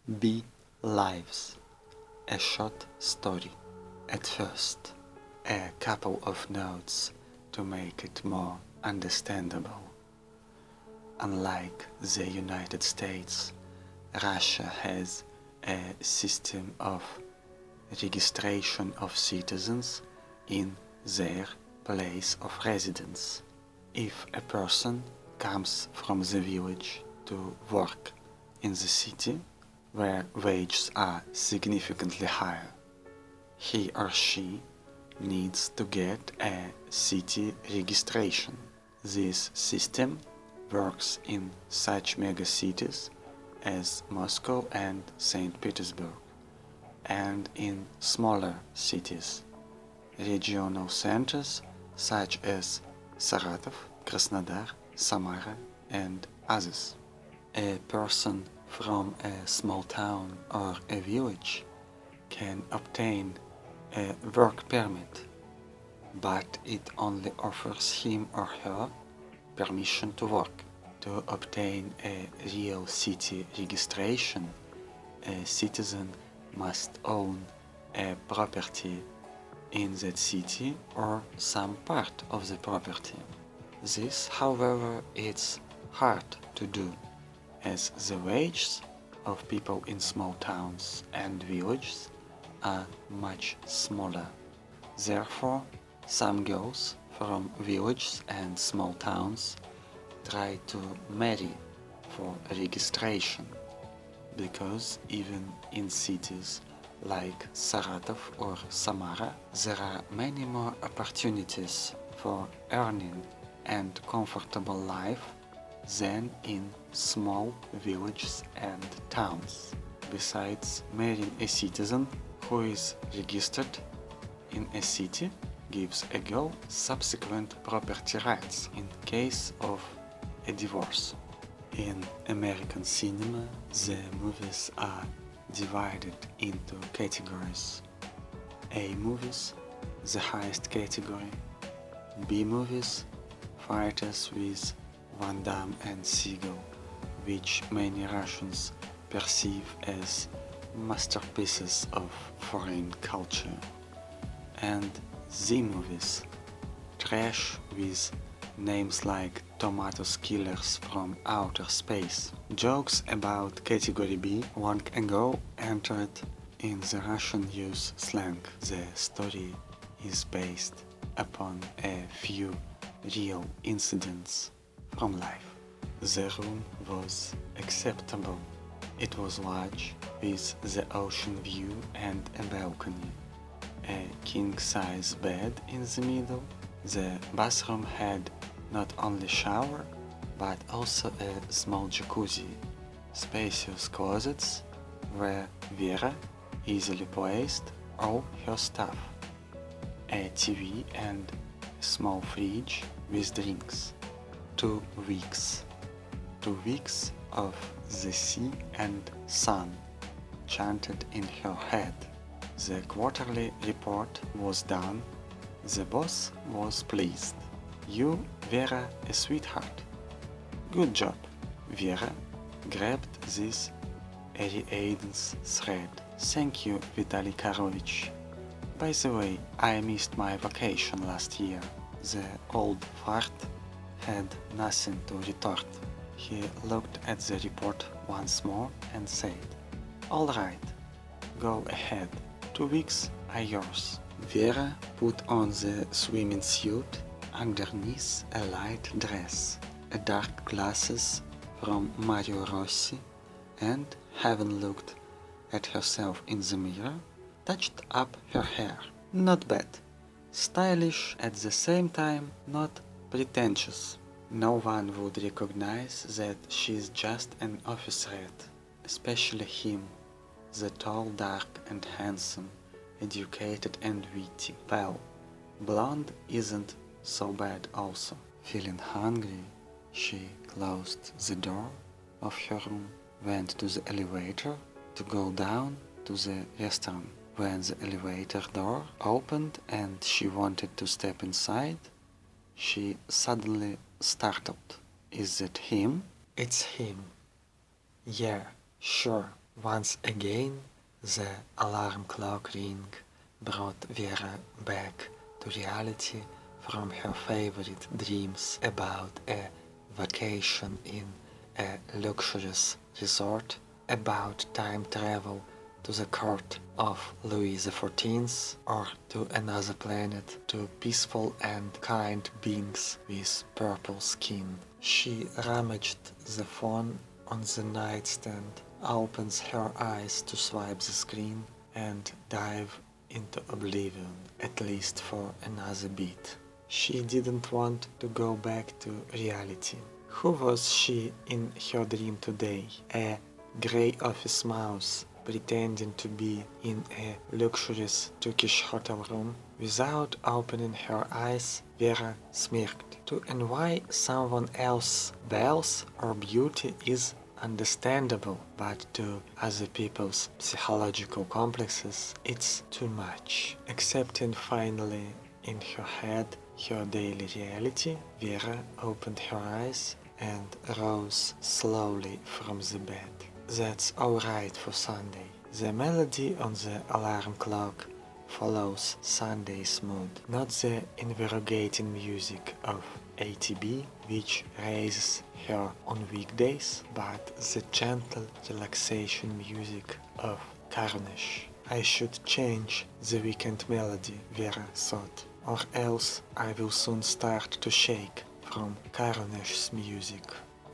B. Lives. A short story. At first, a couple of notes to make it more understandable. Unlike the United States, Russia has a system of registration of citizens in their place of residence. If a person comes from the village to work in the city, where wages are significantly higher, he or she needs to get a city registration. This system works in such megacities as Moscow and Saint Petersburg, and in smaller cities, regional centers such as Saratov, Krasnodar, Samara, and others. A person from a small town or a village can obtain a work permit, but it only offers him or her permission to work. To obtain a real city registration, a citizen must own a property in that city or some part of the property. This, however, is hard to do, as the wages of people in small towns and villages are much smaller. Therefore, some girls from villages and small towns try to marry for registration, because even in cities like Saratov or Samara, there are many more opportunities for earning and comfortable life than in small villages and towns. Besides, marrying a citizen who is registered in a city gives a girl subsequent property rights in case of a divorce. In American cinema, the movies are divided into categories. A movies, the highest category. B movies, fighters with Van Damme and Seagal, which many Russians perceive as masterpieces of foreign culture. And Z movies, trash with names like Tomatoes Killers from Outer Space. Jokes about category B long ago entered in the Russian use slang. The story is based upon a few real incidents from life. The room was acceptable. It was large, with the ocean view and a balcony. A king-size bed in the middle. The bathroom had not only shower, but also a small jacuzzi, spacious closets where Vera easily placed all her stuff, a TV and a small fridge with drinks. 2 weeks. 2 weeks of the sea and sun chanted in her head. The quarterly report was done. The boss was pleased. You, Vera, a sweetheart. Good job. Vera grabbed this Ariadne's thread. Thank you, Vitaly Karovich. By the way, I missed my vacation last year. The old fart had nothing to retort. He looked at the report once more and said, "All right, go ahead. 2 weeks are yours." Vera put on the swimming suit underneath a light dress, a dark glasses from Mario Rossi, and, having looked at herself in the mirror, touched up her hair. Not bad. Stylish at the same time, not pretentious. No one would recognize that she's just an officerette, especially him, the tall, dark and handsome, educated and witty. Well, blonde isn't so bad also. Feeling hungry, she closed the door of her room, went to the elevator to go down to the restaurant. When the elevator door opened and she wanted to step inside, she suddenly startled. Is it him? It's him. Yeah, sure. Once again, the alarm clock ring brought Vera back to reality from her favorite dreams about a vacation in a luxurious resort, about time travel to the court of Louis XIV or to another planet, to peaceful and kind beings with purple skin. She rummaged the phone on the nightstand, opens her eyes to swipe the screen and dive into oblivion, at least for another bit. She didn't want to go back to reality. Who was she in her dream today? A grey office mouse pretending to be in a luxurious Turkish hotel room? Without opening her eyes, Vera smirked. To envy someone else's bells or beauty is understandable, but to other people's psychological complexes, it's too much. Accepting finally in her head her daily reality, Vera opened her eyes and rose slowly from the bed. That's alright for Sunday. The melody on the alarm clock follows Sunday's mood, not the invigorating music of ATB, which raises her on weekdays, but the gentle relaxation music of Carnage. I should change the weekend melody, Vera thought, or else I will soon start to shake from Carnage's music.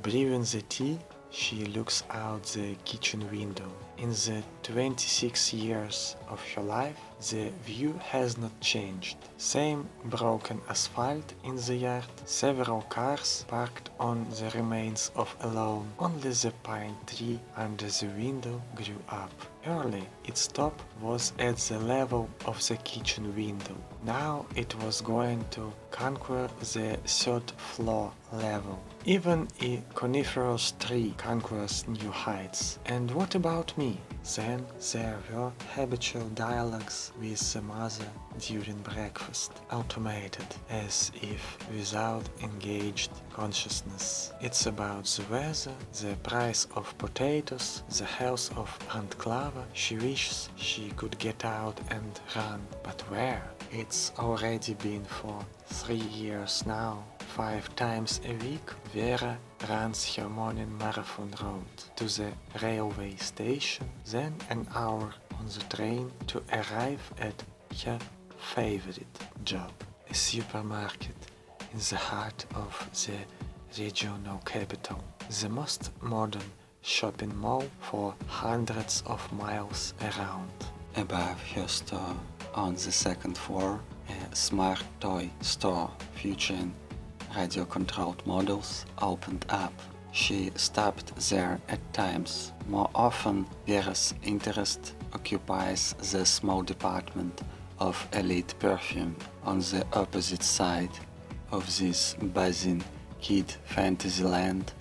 Brewing the tea, she looks out the kitchen window. In the 26 years of her life, the view has not changed. Same broken asphalt in the yard, several cars parked on the remains of a lawn. Only the pine tree under the window grew up. Early, its top was at the level of the kitchen window. Now it was going to conquer the third floor level. Even a coniferous tree conquers new heights. And what about me? Then there were habitual dialogues with the mother during breakfast, automated, as if without engaged consciousness. It's about the weather, the price of potatoes, the health of Aunt Clara. She wishes she could get out and run, but where? It's already been for 3 years now. 5 times a week, Vera runs her morning marathon route to the railway station, then an hour on the train to arrive at her favorite job, a supermarket in the heart of the regional capital, the most modern shopping mall for hundreds of miles around. Above her store, on the second floor, a smart toy store featuring radio-controlled models opened up. She stopped there at times. More often, Vera's interest occupies the small department of elite perfume on the opposite side of this buzzing kid fantasy land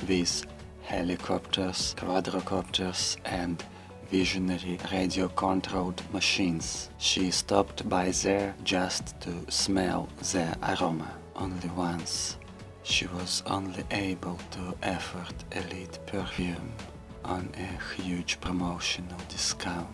with helicopters, quadrocopters and visionary radio-controlled machines. She stopped by there just to smell the aroma. Only once. She was only able to afford elite perfume on a huge promotional discount.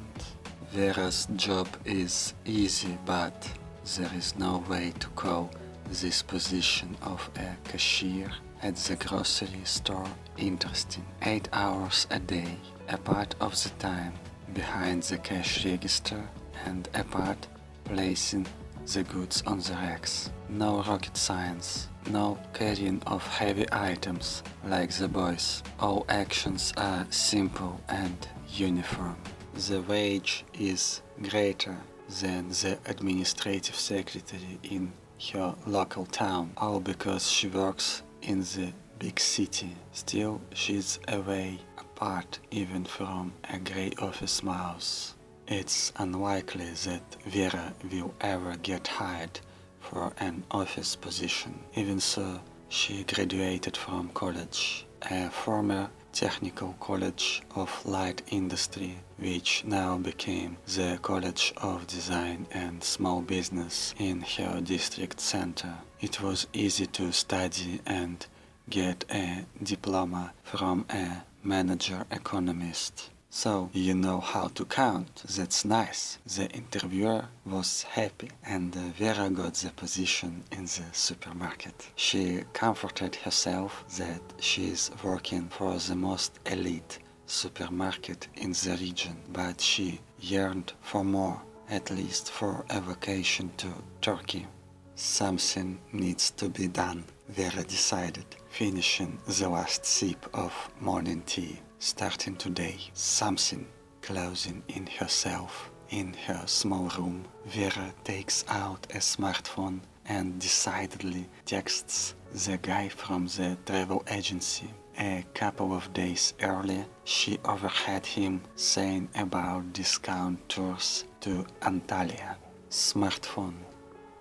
Vera's job is easy, but there is no way to call this position of a cashier at the grocery store interesting. 8 hours a day, a part of the time behind the cash register and a part placing the goods on the racks. No rocket science, no carrying of heavy items like the boys. All actions are simple and uniform. The wage is greater than the administrative secretary in her local town, all because she works in the big city. Still, she's away, apart even from a grey office mouse. It's unlikely that Vera will ever get hired for an office position. Even so, she graduated from college, a former technical college of light industry, which now became the College of Design and Small Business in her district center. It was easy to study and get a diploma from a manager economist. So you know how to count. That's nice. The interviewer was happy, and Vera got the position in the supermarket. She comforted herself that she is working for the most elite supermarket in the region, but she yearned for more, at least for a vacation to Turkey. Something needs to be done, Vera decided, finishing the last sip of morning tea. Starting today, something closing in herself. In her small room, Vera takes out a smartphone and decidedly texts the guy from the travel agency. A couple of days earlier, she overheard him saying about discount tours to Antalya. Smartphone.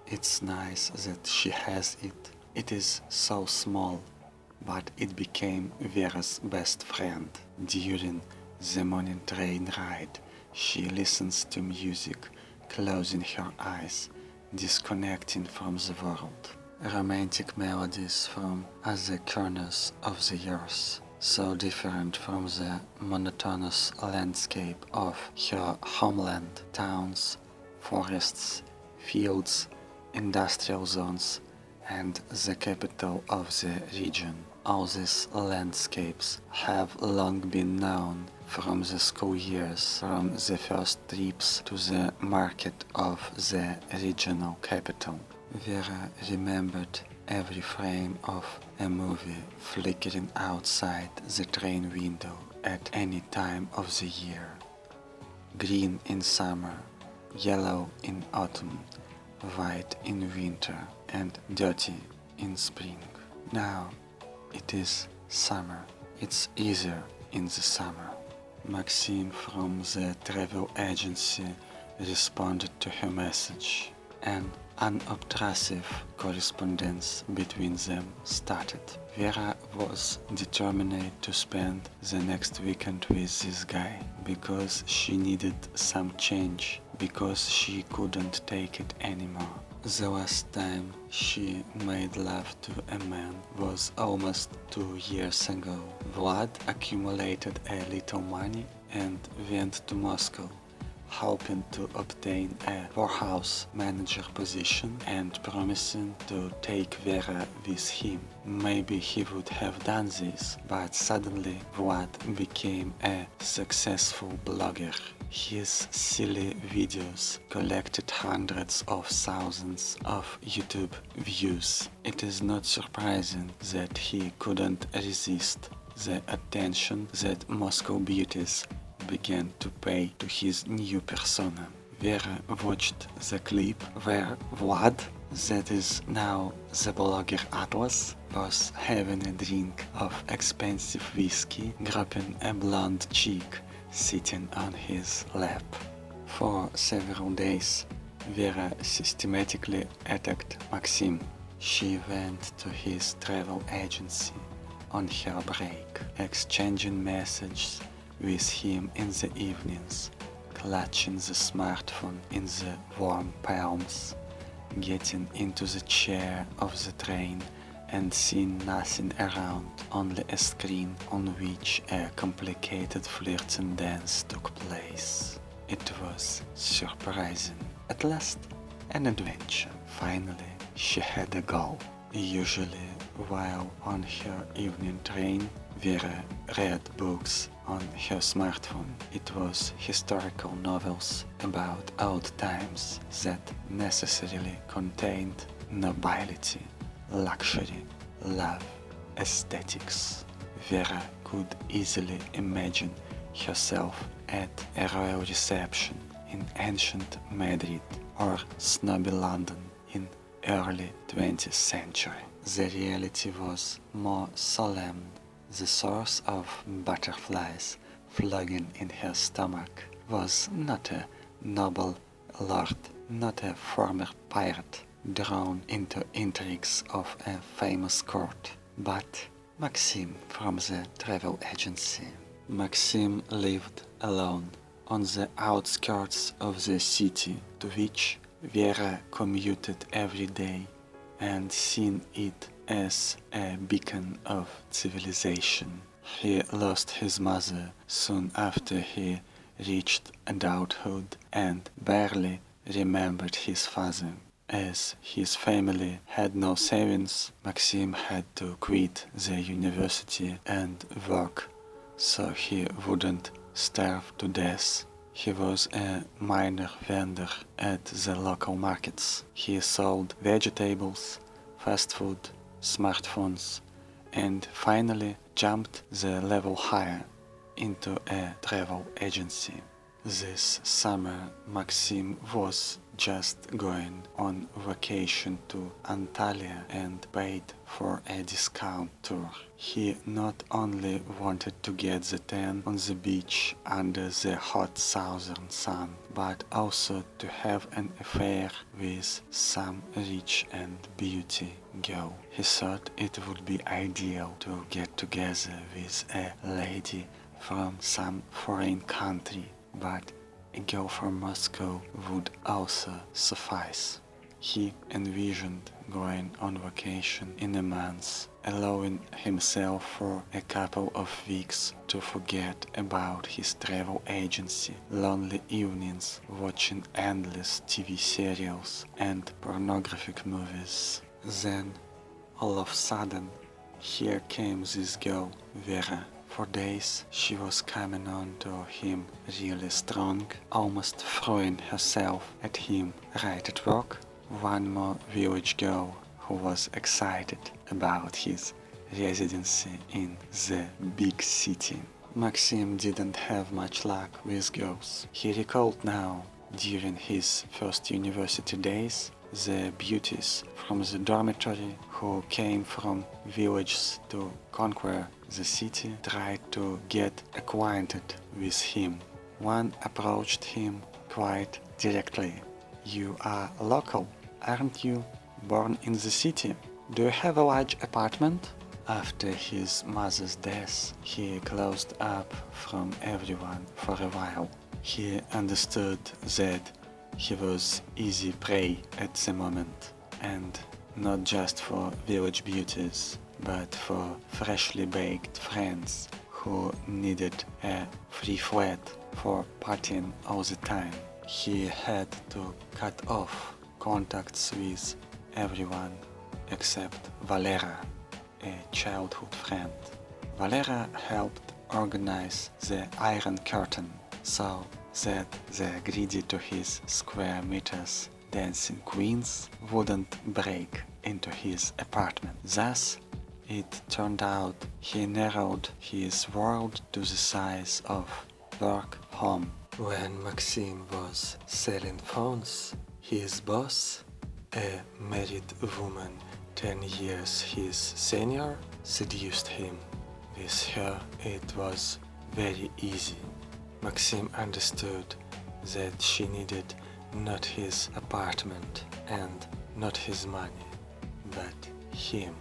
It's nice that she has it. It is so small, but it became Vera's best friend. During the morning train ride, she listens to music, closing her eyes, disconnecting from the world. Romantic melodies from other corners of the earth, so different from the monotonous landscape of her homeland, towns, forests, fields, industrial zones, and the capital of the region. All these landscapes have long been known from the school years, from the first trips to the market of the regional capital. Vera remembered every frame of a movie flickering outside the train window at any time of the year. Green in summer, yellow in autumn, white in winter, and dirty in spring. Now it is summer. It's easier in the summer. Maxime from the travel agency responded to her message. An unobtrusive correspondence between them started. Vera was determined to spend the next weekend with this guy because she needed some change, because she couldn't take it anymore. The last time she made love to a man was almost 2 years ago. Vlad accumulated a little money and went to Moscow, hoping to obtain a warehouse manager position and promising to take Vera with him. Maybe he would have done this, but suddenly Vlad became a successful blogger. His silly videos collected hundreds of thousands of YouTube views. It is not surprising that he couldn't resist the attention that Moscow beauties began to pay to his new persona. Vera watched the clip where Vlad, that is now the blogger Atlas, was having a drink of expensive whiskey, groping a blonde chick sitting on his lap. For several days, Vera systematically attacked Maxime. She went to his travel agency on her break, exchanging messages with him in the evenings, clutching the smartphone in the warm palms, getting into the chair of the train and seeing nothing around, only a screen on which a complicated flirting dance took place. It was surprising. At last, an adventure. Finally, she had a goal. Usually, while on her evening train, Vera read books on her smartphone. It was historical novels about old times that necessarily contained nobility, luxury, love, aesthetics. Vera could easily imagine herself at a royal reception in ancient Madrid or snobby London in early 20th century. The reality was more solemn. The source of butterflies flogging in her stomach was not a noble lord, not a former pirate drawn into intrigues of a famous court, but Maxime from the travel agency. Maxime lived alone on the outskirts of the city, to which Vera commuted every day and seen it as a beacon of civilization. He lost his mother soon after he reached adulthood and barely remembered his father. As his family had no savings, Maxim had to quit the university and work so he wouldn't starve to death. He was a minor vendor at the local markets. He sold vegetables, fast food, smartphones, and finally jumped the level higher into a travel agency. This summer, Maxim was just going on vacation to Antalya and paid for a discount tour. He not only wanted to get the tan on the beach under the hot southern sun, but also to have an affair with some rich and beauty girl. He thought it would be ideal to get together with a lady from some foreign country, but a girl from Moscow would also suffice. He envisioned going on vacation in a month, allowing himself for a couple of weeks to forget about his travel agency, lonely evenings watching endless TV serials and pornographic movies. Then, all of a sudden, here came this girl, Vera. For days she was coming on to him really strong, almost throwing herself at him right at work. One more village girl who was excited about his residency in the big city. Maxim didn't have much luck with girls. He recalled now, during his first university days, the beauties from the dormitory who came from villages to conquer the city tried to get acquainted with him. One approached him quite directly. "You are local, aren't you? Born in the city? Do you have a large apartment?" After his mother's death, he closed up from everyone for a while. He understood that he was easy prey at the moment, and not just for village beauties, but for freshly baked friends who needed a free flat for partying all the time. He had to cut off contacts with everyone except Valera, a childhood friend. Valera helped organize the Iron Curtain so that the greedy to his square meters dancing queens wouldn't break into his apartment. Thus, it turned out he narrowed his world to the size of work-home. When Maxim was selling phones, his boss, a married woman 10 years his senior, seduced him. With her it was very easy. Maxim understood that she needed not his apartment and not his money, but him.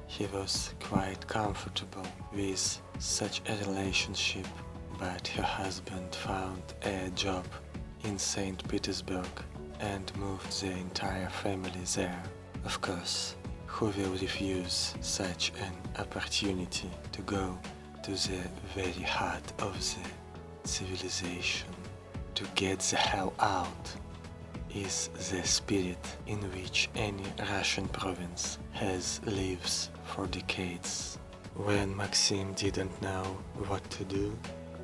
He was quite comfortable with such a relationship, but her husband found a job in St. Petersburg and moved the entire family there. Of course, who will refuse such an opportunity to go to the very heart of the civilization? To get the hell out is the spirit in which any Russian province has lived for decades. When Maxim didn't know what to do,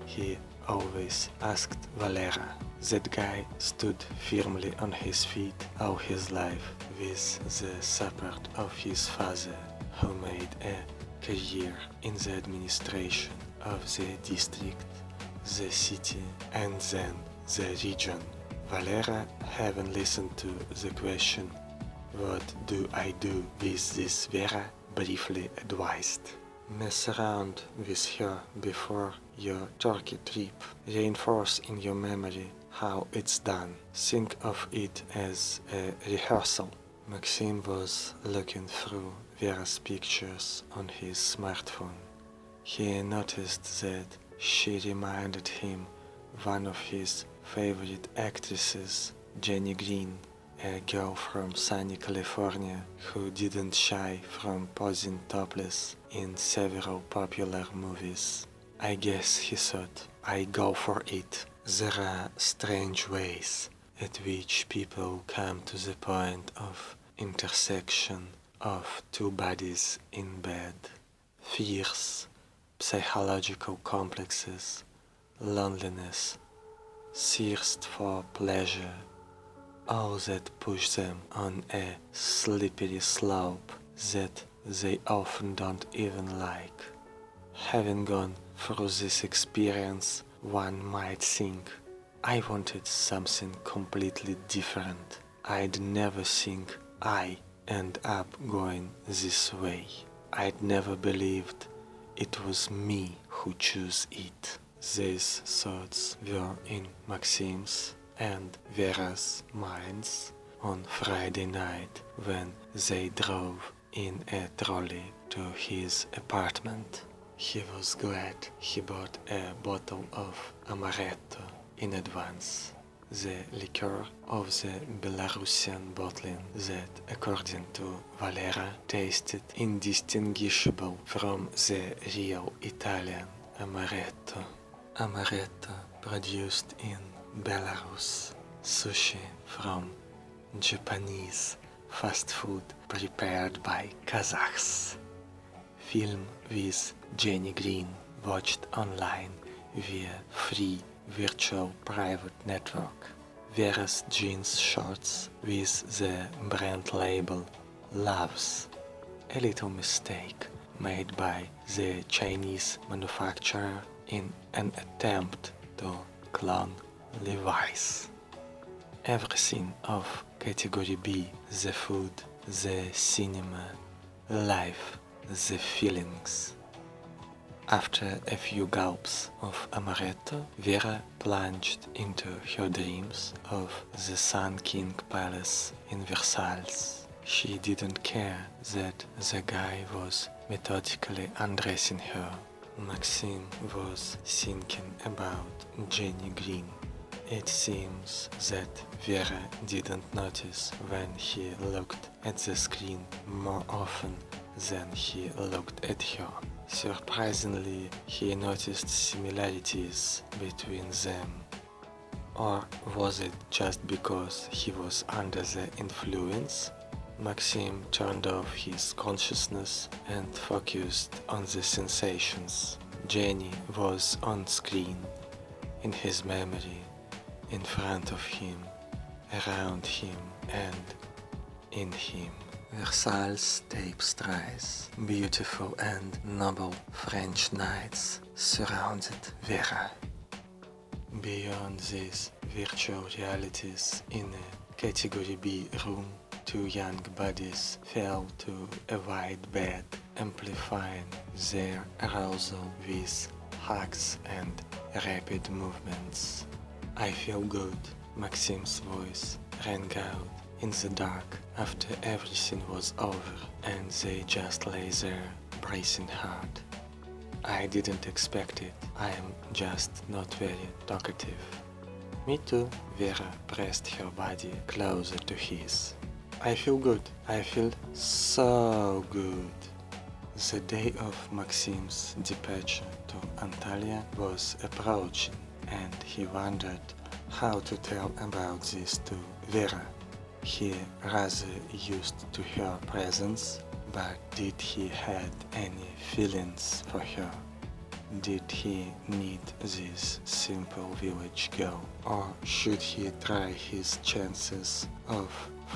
he always asked Valera. That guy stood firmly on his feet all his life with the support of his father, who made a career in the administration of the district, the city, and then the region. Valera, having listened to the question, "What do I do with this Vera?" briefly advised. Mess around with her before your Turkey trip. Reinforce in your memory how it's done. Think of it as a rehearsal. Maxim was looking through Vera's pictures on his smartphone. He noticed that she reminded him one of his favorite actresses, Jenny Green, a girl from sunny California who didn't shy from posing topless in several popular movies. I guess he thought, I go for it. There are strange ways at which people come to the point of intersection of two bodies in bed. Fears, psychological complexes, loneliness, thirst for pleasure, all that push them on a slippery slope that they often don't even like. Having gone through this experience, one might think, I wanted something completely different. I'd never think I end up going this way. I'd never believed it was me who chose it. These thoughts were in Maxim's and Vera's minds on Friday night when they drove in a trolley to his apartment. He was glad he bought a bottle of Amaretto in advance, the liqueur of the Belarusian bottling that, according to Valera, tasted indistinguishable from the real Italian Amaretto. Amaretto produced in Belarus, sushi from Japanese fast food prepared by Kazakhs. Film with Jenny Green, watched online via free virtual private network. Vera's jeans shorts with the brand label Loves. A little mistake made by the Chinese manufacturer in an attempt to clone Levi's. Everything of category B, the food, the cinema, life, the feelings. After a few gulps of Amaretto, Vera plunged into her dreams of the Sun King Palace in Versailles. She didn't care that the guy was methodically undressing her. Maxim was thinking about Jenny Green. It seems that Vera didn't notice when he looked at the screen more often than he looked at her. Surprisingly, he noticed similarities between them. Or was it just because he was under the influence? Maxim turned off his consciousness and focused on the sensations. Jenny was on screen, in his memory, in front of him, around him, and in him. Versailles tapestries, beautiful and noble French knights surrounded Vera. Beyond these virtual realities, in a category B room, two young bodies fell to a wide bed, amplifying their arousal with hugs and rapid movements. I feel good, Maxim's voice rang out in the dark after everything was over and they just lay there, bracing hard. I didn't expect it, I am just not very talkative. Me too, Vera pressed her body closer to his. I feel good, I feel so good. The day of Maxim's departure to Antalya was approaching and he wondered how to tell about this to Vera. He rather used to her presence, but did he had any feelings for her? Did he need this simple village girl? Or should he try his chances of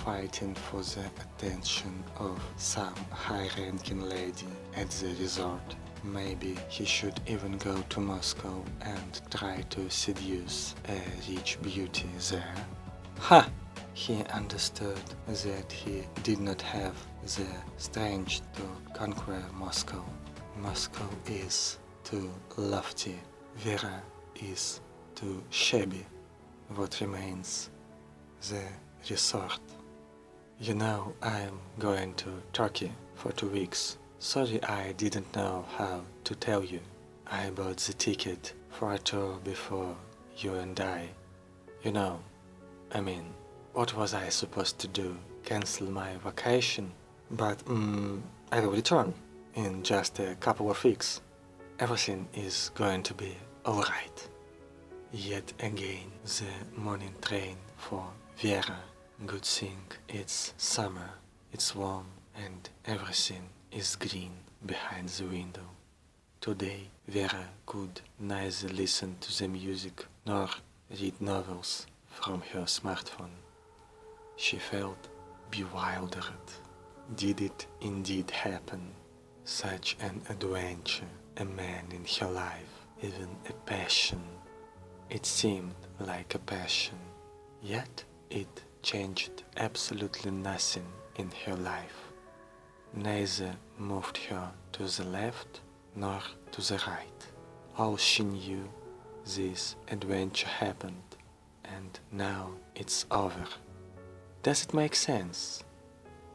fighting for the attention of some high-ranking lady at the resort? Maybe he should even go to Moscow and try to seduce a rich beauty there? Ha! He understood that he did not have the strength to conquer Moscow. Moscow is too lofty. Vera is too shabby. What remains? The resort. You know, I'm going to Turkey for 2 weeks. Sorry I didn't know how to tell you. I bought the ticket for a tour before you and I. You know, I mean, What was I supposed to do? Cancel my vacation? But I will return in just a couple of weeks. Everything is going to be alright. Yet again, the morning train for Vera. Good thing it's summer, it's warm, and everything is green behind the window. Today, Vera could neither listen to the music nor read novels from her smartphone. She felt bewildered. Did it indeed happen? Such an adventure, a man in her life, even a passion. It seemed like a passion, yet it changed absolutely nothing in her life. Neither moved her to the left nor to the right. All she knew, this adventure happened, and now it's over. Does it make sense?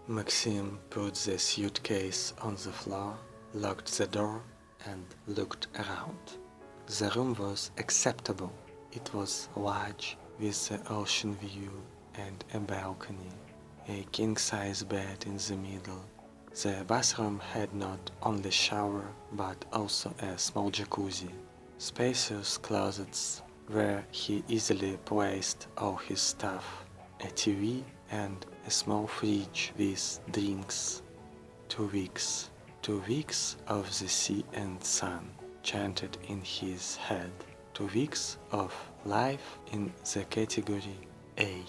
Maxim put the suitcase on the floor, locked the door, and looked around. The room was acceptable. It was large, with the ocean view and a balcony, a king-size bed in the middle. The bathroom had not only shower, but also a small jacuzzi, spacious closets where he easily placed all his stuff, a TV and a small fridge with drinks. 2 weeks. 2 weeks of the sea and sun chanted in his head. 2 weeks of life in the category A.